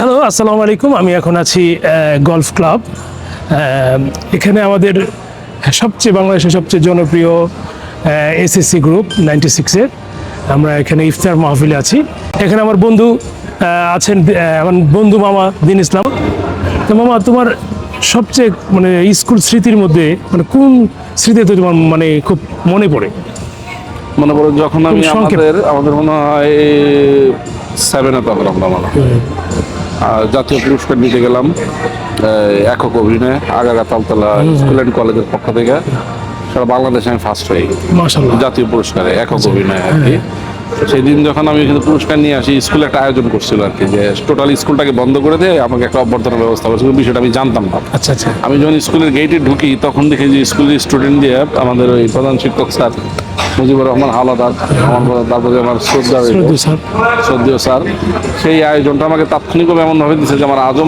Hello, আসসালামু আলাইকুম। আমি এখন আছি গলফ ক্লাব। এখানে আমাদের বাংলাদেশের সবচেয়ে জনপ্রিয় এসএসসি গ্রুপ 96-এর আমরা এখানে ইফতার মাহফিলে আছি। এখানে আমার বন্ধু আছেন, আমার বন্ধু মামা দিন ইসলাম। তো মামা, তোমার সবচেয়ে স্কুল স্মৃতির মধ্যে কোন স্মৃতিতে তোমার খুব মনে পড়ে? মনে করো যখন আমি আমাদের মনে হয় 7-এ তখন আমরা জাতীয় পুরস্কার নিতে গেলাম একক অভিনয়ে আগাগা তালতলা স্কুল অ্যান্ড কলেজের পক্ষ থেকে। সারা বাংলাদেশে আমি ফার্স্ট হই মাশাআল্লাহ জাতীয় পুরস্কারে একক অভিনয়ে আর কি। সেই দিন যখন আমি এখানে পুরস্কার নিয়ে আসি, স্কুলে একটা আয়োজন করছিল আর কি, যে টোটাল স্কুলটাকে বন্ধ করে দিয়ে আমাকে একটা অভ্যর্থনার ব্যবস্থা করছিল। বিষয়টা আমি জানতাম না। আচ্ছা আচ্ছা। আমি যখন স্কুলের গেটে ঢুকি তখন দেখি যে স্কুলের স্টুডেন্ট দিয়ে আমাদের ওই প্রধান শিক্ষক স্যার মুজিবুর রহমান হাওলাদার, তারপরে আমার শ্রদ্ধেয় স্যার, সেই আয়োজনটা আমাকে তাৎক্ষণিকভাবে এমনভাবে দিচ্ছে যে আমার আজও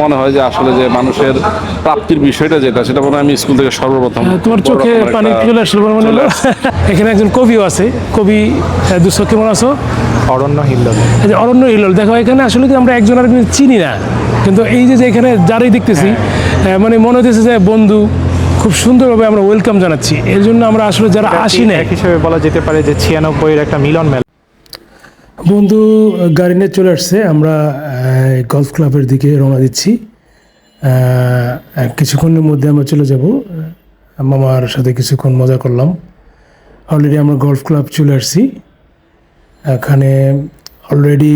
মনে হয় যে আসলে যে মানুষের প্রাপ্তির বিষয়টা যেটা, সেটা মনে হয় আমি স্কুল থেকে সর্বপ্রথম। তোমার চোখে পানি চলে আসলো মনে হলো। এখানে একজন কবিও আছে, কবি দুঃখ, কেমন আছো? অরণ্য হিল্লোল। অরণ্য হিল্লোল, দেখো এখানে আসলে কি আমরা একজন আর চিনি না, কিন্তু এই যে এখানে যারাই দেখতেছি মনে হচ্ছে যে বন্ধু, খুব সুন্দরভাবে আমরা ওয়েলকাম জানাচ্ছি। এর জন্য আমরা আসলে যারা আসি না এক হিসেবে বলা যেতে পারে যে 96-এর একটা মিলন মেলা। বন্ধু গাড়ি নিয়ে চলে আসছে, আমরা গলফ ক্লাবের দিকে রওনা দিচ্ছি। কিছুক্ষণের মধ্যে আমরা চলে যাব। মামার সাথে কিছুক্ষণ মজা করলাম। অলরেডি আমরা গলফ ক্লাব চলে আসছি। এখানে অলরেডি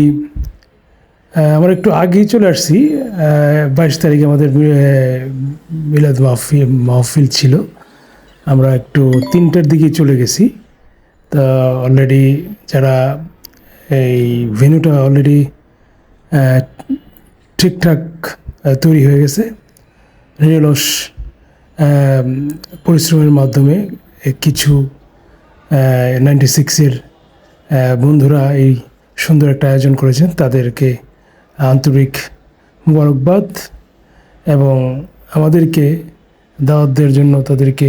আমরা একটু আগেই চলে আসছি। 22 তারিখে আমাদের মিলাদ মাহফিল ছিল। আমরা একটু 3টার দিকে চলে গেছি। তা অলরেডি যারা এই ভেন্যুটা অলরেডি ঠিকঠাক তৈরি হয়ে গেছে। নিরলস পরিশ্রমের মাধ্যমে কিছু 96-এর বন্ধুরা এই সুন্দর একটা আয়োজন করেছেন। তাদেরকে আন্তরিক মোবারকবাদ এবং আমাদেরকে দাওয়াত দেওয়ার জন্য তাদেরকে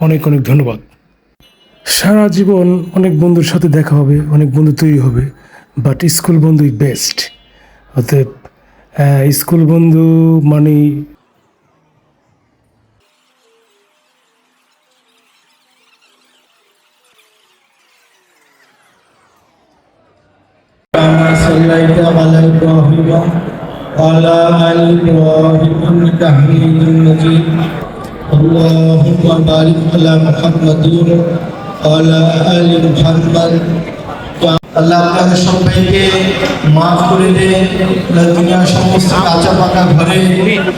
অনেক অনেক ধন্যবাদ। সারা জীবন অনেক বন্ধুর সাথে দেখা হবে, অনেক বন্ধু তৈরি হবে, বাট স্কুল বন্ধুই বেস্ট। অতএব স্কুল বন্ধু মানে صليت على إبراهيم وعلى آل إبراهيم إنك حميد مجيد اللهم بارك على محمد وعلى آل محمد। আল্লাহ আপনাদের সবাইকে মাফ করে দেন। দুনিয়ার সমস্ত কাঁচা পাকা ঘরে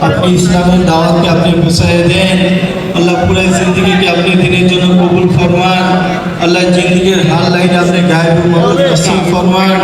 আপনি ইসলামের দাওয়াতকে আপনি পৌঁছায় দেন। আল্লাহ পুরো জিন্দগিকে আপনি দিনের জন্য কবুল ফরমান। আল্লাহ জিন্দগির হাল লাইনে আপনি গায়েব মদদ নসিব ফরমান।